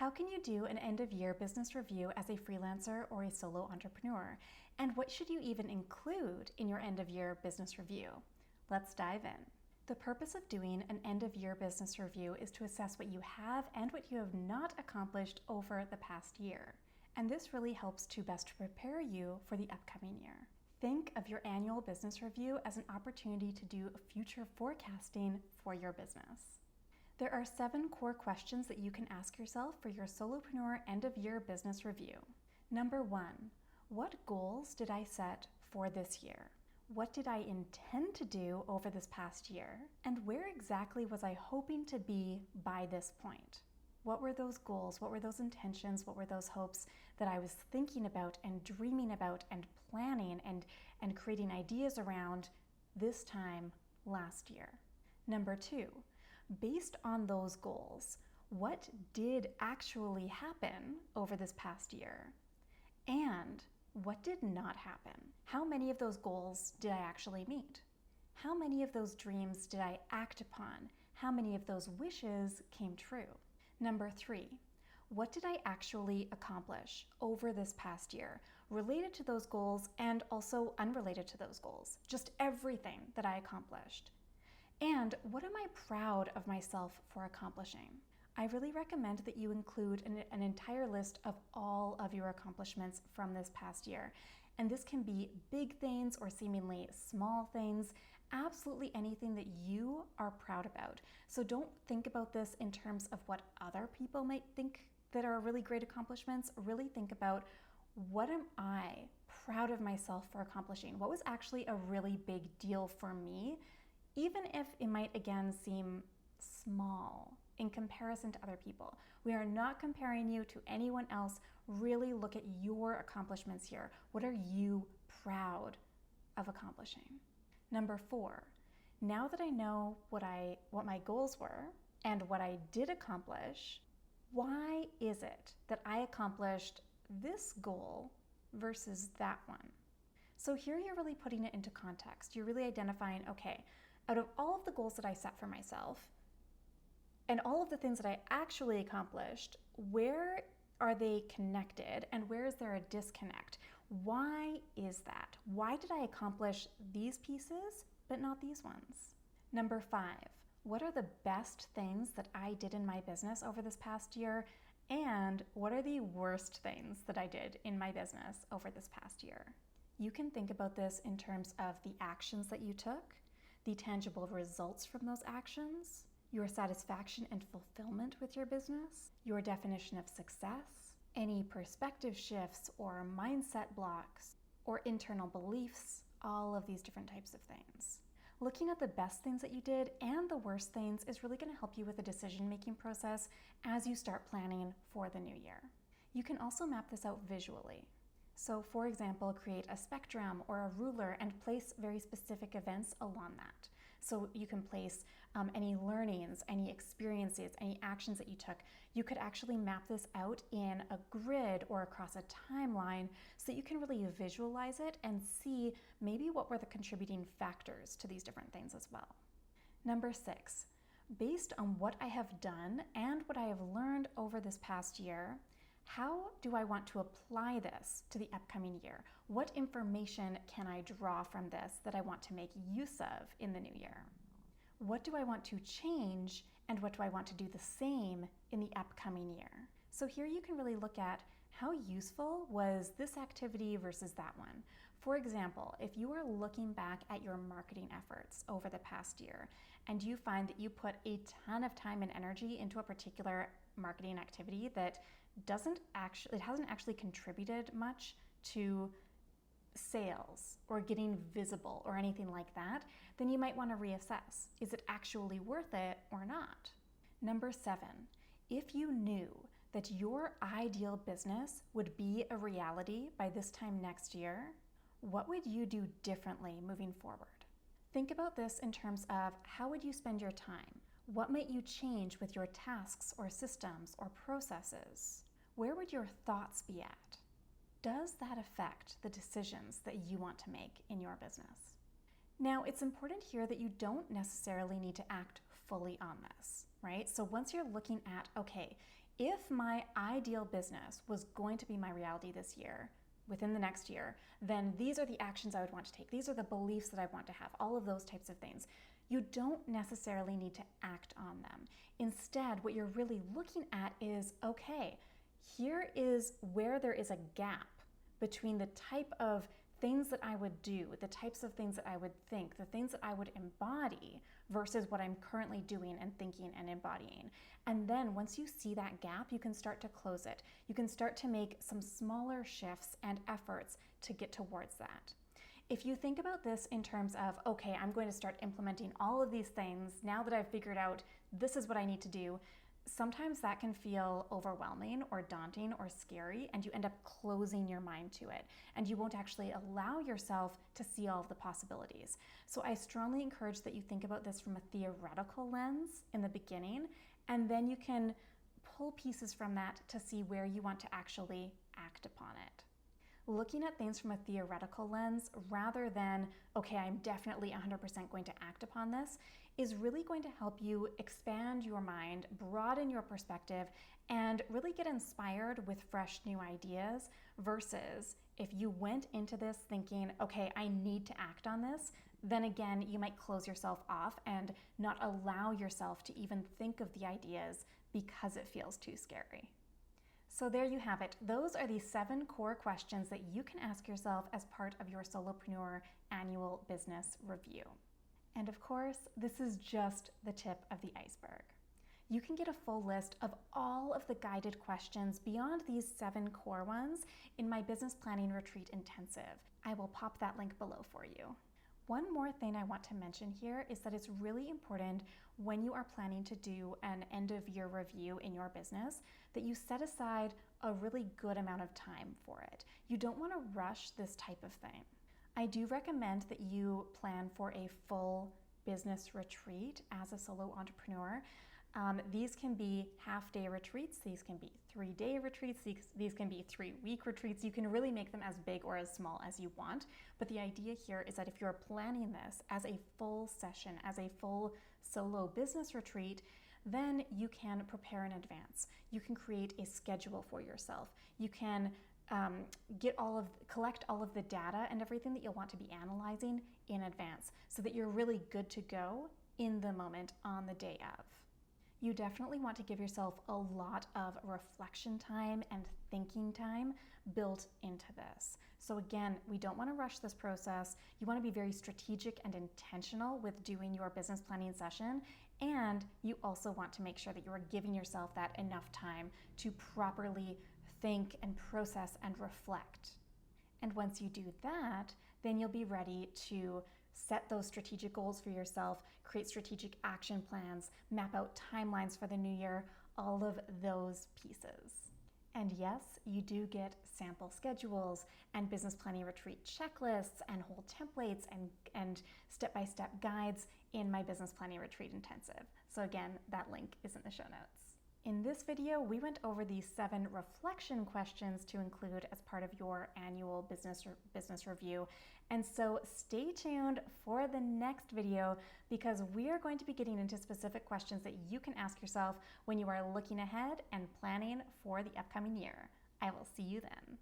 How can you do an end-of-year business review as a freelancer or a solo entrepreneur? And what should you even include in your end-of-year business review? Let's dive in. The purpose of doing an end-of-year business review is to assess what you have and what you have not accomplished over the past year. And this really helps to best prepare you for the upcoming year. Think of your annual business review as an opportunity to do future forecasting for your business. There are 7 core questions that you can ask yourself for your solopreneur end-of-year business review. Number 1, what goals did I set for this year? What did I intend to do over this past year? And where exactly was I hoping to be by this point? What were those goals? What were those intentions? What were those hopes that I was thinking about and dreaming about and planning and creating ideas around this time last year? Number 2, based on those goals, what did actually happen over this past year? And what did not happen? How many of those goals did I actually meet? How many of those dreams did I act upon? How many of those wishes came true? Number 3, what did I actually accomplish over this past year related to those goals and also unrelated to those goals? Just everything that I accomplished. And what am I proud of myself for accomplishing? I really recommend that you include an entire list of all of your accomplishments from this past year. And this can be big things or seemingly small things, absolutely anything that you are proud about. So don't think about this in terms of what other people might think that are really great accomplishments. Really think about, what am I proud of myself for accomplishing? What was actually a really big deal for me, even if it might again seem small in comparison to other people. We are not comparing you to anyone else. Really look at your accomplishments here. What are you proud of accomplishing? Number 4, now that I know what my goals were and what I did accomplish, why is it that I accomplished this goal versus that one? So here you're really putting it into context. You're really identifying, okay, out of all of the goals that I set for myself, and all of the things that I actually accomplished, where are they connected and where is there a disconnect? Why is that? Why did I accomplish these pieces but not these ones? Number 5, what are the best things that I did in my business over this past year? And what are the worst things that I did in my business over this past year? You can think about this in terms of the actions that you took, the tangible results from those actions, your satisfaction and fulfillment with your business, your definition of success, any perspective shifts or mindset blocks or internal beliefs, all of these different types of things. Looking at the best things that you did and the worst things is really going to help you with the decision-making process as you start planning for the new year. You can also map this out visually. So for example, create a spectrum or a ruler and place very specific events along that. So you can place any learnings, any experiences, any actions that you took. You could actually map this out in a grid or across a timeline so that you can really visualize it and see maybe what were the contributing factors to these different things as well. Number 6, based on what I have done and what I have learned over this past year, how do I want to apply this to the upcoming year? What information can I draw from this that I want to make use of in the new year? What do I want to change and what do I want to do the same in the upcoming year? So here you can really look at how useful was this activity versus that one. For example, if you are looking back at your marketing efforts over the past year and you find that you put a ton of time and energy into a particular marketing activity that hasn't actually contributed much to sales or getting visible or anything like that, then you might want to reassess. Is it actually worth it or not? Number 7, if you knew that your ideal business would be a reality by this time next year, what would you do differently moving forward? Think about this in terms of how would you spend your time? What might you change with your tasks or systems or processes? Where would your thoughts be at? Does that affect the decisions that you want to make in your business? Now, it's important here that you don't necessarily need to act fully on this, right? So once you're looking at, okay, if my ideal business was going to be my reality this year, within the next year, then these are the actions I would want to take. These are the beliefs that I want to have, all of those types of things. You don't necessarily need to act on them. Instead, what you're really looking at is, okay, here is where there is a gap between the type of things that I would do, the types of things that I would think, the things that I would embody versus what I'm currently doing and thinking and embodying. And then once you see that gap, you can start to close it. You can start to make some smaller shifts and efforts to get towards that. If you think about this in terms of, okay, I'm going to start implementing all of these things now that I've figured out this is what I need to do, sometimes that can feel overwhelming or daunting or scary, and you end up closing your mind to it, and you won't actually allow yourself to see all of the possibilities. So I strongly encourage that you think about this from a theoretical lens in the beginning, and then you can pull pieces from that to see where you want to actually act upon it. Looking at things from a theoretical lens rather than, okay, I'm definitely 100% going to act upon this, is really going to help you expand your mind, broaden your perspective, and really get inspired with fresh new ideas versus if you went into this thinking, okay, I need to act on this, then again, you might close yourself off and not allow yourself to even think of the ideas because it feels too scary. So there you have it. Those are the 7 core questions that you can ask yourself as part of your Solopreneur annual business review. And of course, this is just the tip of the iceberg. You can get a full list of all of the guided questions beyond these 7 core ones in my Business Planning Retreat Intensive. I will pop that link below for you. One more thing I want to mention here is that it's really important when you are planning to do an end of year review in your business that you set aside a really good amount of time for it. You don't want to rush this type of thing. I do recommend that you plan for a full business retreat as a solo entrepreneur. These can be half-day retreats, these can be 3-day retreats, these can be 3-week retreats. You can really make them as big or as small as you want. But the idea here is that if you're planning this as a full session, as a full solo business retreat, then you can prepare in advance. You can create a schedule for yourself. You can collect all of the data and everything that you'll want to be analyzing in advance so that you're really good to go in the moment on the day of. You definitely want to give yourself a lot of reflection time and thinking time built into this. So again, we don't want to rush this process. You want to be very strategic and intentional with doing your business planning session, and you also want to make sure that you are giving yourself that enough time to properly think and process and reflect. And once you do that, then you'll be ready to set those strategic goals for yourself, create strategic action plans, map out timelines for the new year, all of those pieces. And yes, you do get sample schedules and business planning retreat checklists and whole templates and step-by-step guides in my business planning retreat intensive. So again, that link is in the show notes. In this video, we went over these 7 reflection questions to include as part of your annual business review. And so stay tuned for the next video because we are going to be getting into specific questions that you can ask yourself when you are looking ahead and planning for the upcoming year. I will see you then.